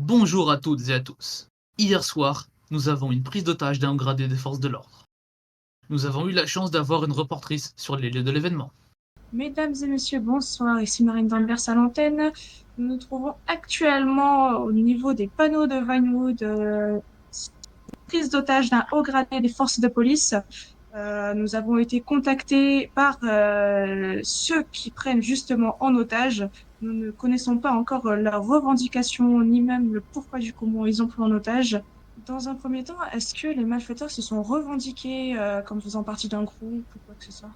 Bonjour à toutes et à tous. Hier soir, nous avons une prise d'otage d'un gradé des forces de l'ordre. Nous avons eu la chance d'avoir une reportrice sur les lieux de l'événement. Mesdames et messieurs, bonsoir. Ici Marine Danvers à l'antenne. Nous nous trouvons actuellement au niveau des panneaux de Vinewood, prise d'otage d'un haut gradé des forces de police. Nous avons été contactés par ceux qui prennent justement en otage. Nous ne connaissons pas encore leurs revendications ni même le pourquoi du comment ils ont pris en otage. Dans un premier temps, est-ce que les malfaiteurs se sont revendiqués comme faisant partie d'un groupe ou quoi que ce soit?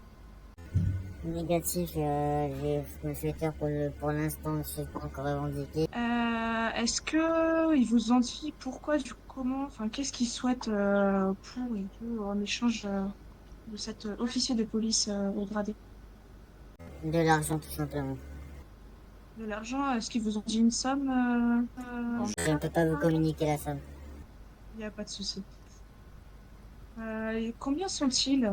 Négatif, je suis tard pour l'instant, je ne suis pas encore revendiqué. Est-ce que ils vous ont dit pourquoi, du comment, enfin, qu'est-ce qu'ils souhaitent pour et tout en échange de cet officier de police au gradé? De l'argent, tout simplement. De l'argent, est-ce qu'ils vous ont dit une somme Je ne peux pas vous communiquer la somme. Il n'y a pas de souci. Et combien sont-ils?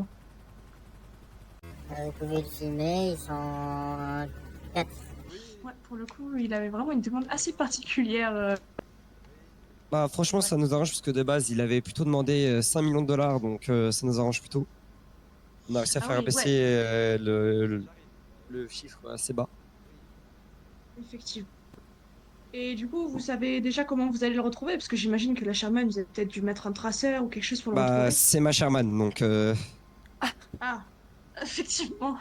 Vous pouvez le filmer, ils sont 4. Ouais, pour le coup, il avait vraiment une demande assez particulière. Bah franchement Ouais. ça nous arrange parce que de base il avait plutôt demandé 5 millions de dollars donc ça nous arrange plutôt. On a réussi à Ah faire oui, baisser ouais, le chiffre assez bas. effectivement. Et du coup, vous savez déjà comment vous allez le retrouver? Parce que j'imagine que la Sherman, vous avez peut-être dû mettre un traceur ou quelque chose pour le Bah retrouver. c'est ma Sherman donc Ah, effectivement.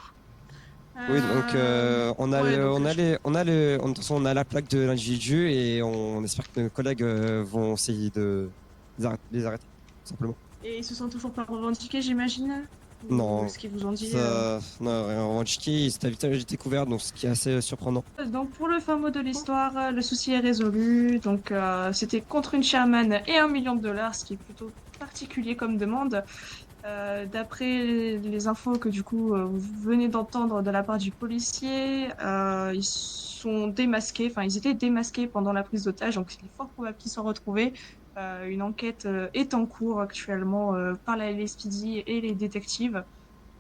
oui donc Ouais, donc de toute façon on a la plaque de l'individu et on espère que nos collègues vont essayer de les arrêter tout simplement. et ils se sont toujours pas revendiqués, j'imagine? Ou Non, est-ce qu'ils vous ont dit ça non rien revendiqué, c'était vite découvert donc ce qui est assez surprenant. Donc pour le fin mot de l'histoire, le souci est résolu. Donc c'était contre une Sherman et 1 million de dollars, ce qui est plutôt particulier comme demande. D'après les infos que du coup vous venez d'entendre de la part du policier, ils sont démasqués, enfin ils étaient démasqués pendant la prise d'otage, donc il est fort probable qu'ils soient retrouvés. Une enquête est en cours actuellement par la LSPD et les détectives.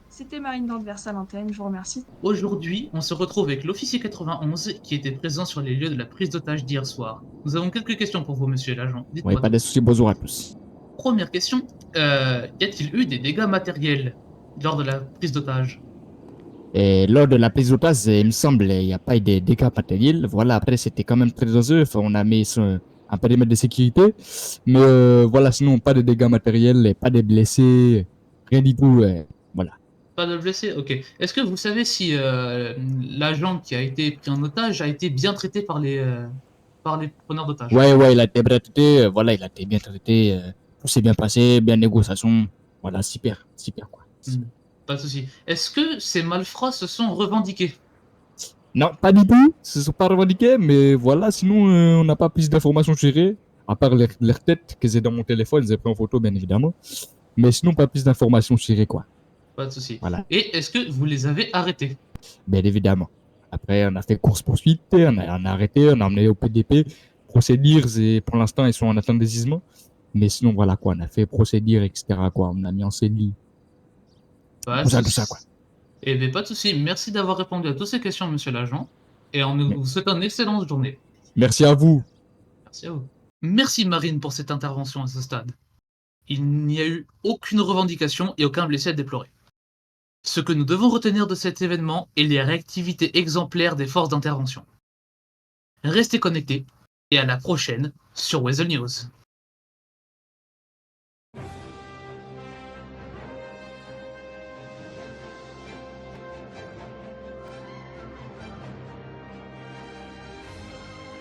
C'était Marine Danvers à l'antenne, je vous remercie. Aujourd'hui, on se retrouve avec l'officier 91 qui était présent sur les lieux de la prise d'otage d'hier soir. Nous avons quelques questions pour vous, monsieur l'agent. Oui, Dites-moi pas tout. de soucis, bonjour à tous. Première question, y a-t-il eu des dégâts matériels lors de la prise d'otage? Et lors de la prise d'otage, il me semble, il n'y a pas eu de dégâts matériels. Voilà, après, c'était quand même très dangereux. Enfin, on a mis un périmètre de sécurité. Mais voilà, sinon, pas de dégâts matériels, pas de blessés, rien du tout. Voilà. Pas de blessés? Ok. Est-ce que vous savez si l'agent qui a été pris en otage a été bien traité par les preneurs d'otages? Ouais, ouais, il a été bien traité. Voilà, il a été bien traité. Tout s'est bien passé, bien négociation. Voilà, super, super, quoi. Hmm, Super. pas de souci. Est-ce que ces malfrats se sont revendiqués? Non, pas du tout. Ce ne sont pas revendiqués, mais voilà, sinon, on n'a pas plus d'informations sur eux, à part leur tête que j'ai dans mon téléphone, j'ai pris en photo, bien évidemment. Mais sinon, pas plus d'informations sur eux, quoi. Pas de souci. Voilà, Et est-ce que vous les avez arrêtés? bien évidemment. Après, on a fait course-poursuite, on a arrêté, on a emmené au PDP, procédures, et pour l'instant, ils sont en attente de jugement. Mais sinon, voilà, quoi, on a fait procédures, etc., quoi. On a mis en CELI, Pas de tout ça, quoi. souci. Eh bien, pas de souci. Merci d'avoir répondu à toutes ces questions, monsieur l'agent. Et on vous souhaite une excellente journée. Merci à vous. Merci à vous. Merci Marine pour cette intervention à ce stade. Il n'y a eu aucune revendication et aucun blessé à déplorer. Ce que nous devons retenir de cet événement est les réactivités exemplaires des forces d'intervention. Restez connectés et à la prochaine sur Weasel News.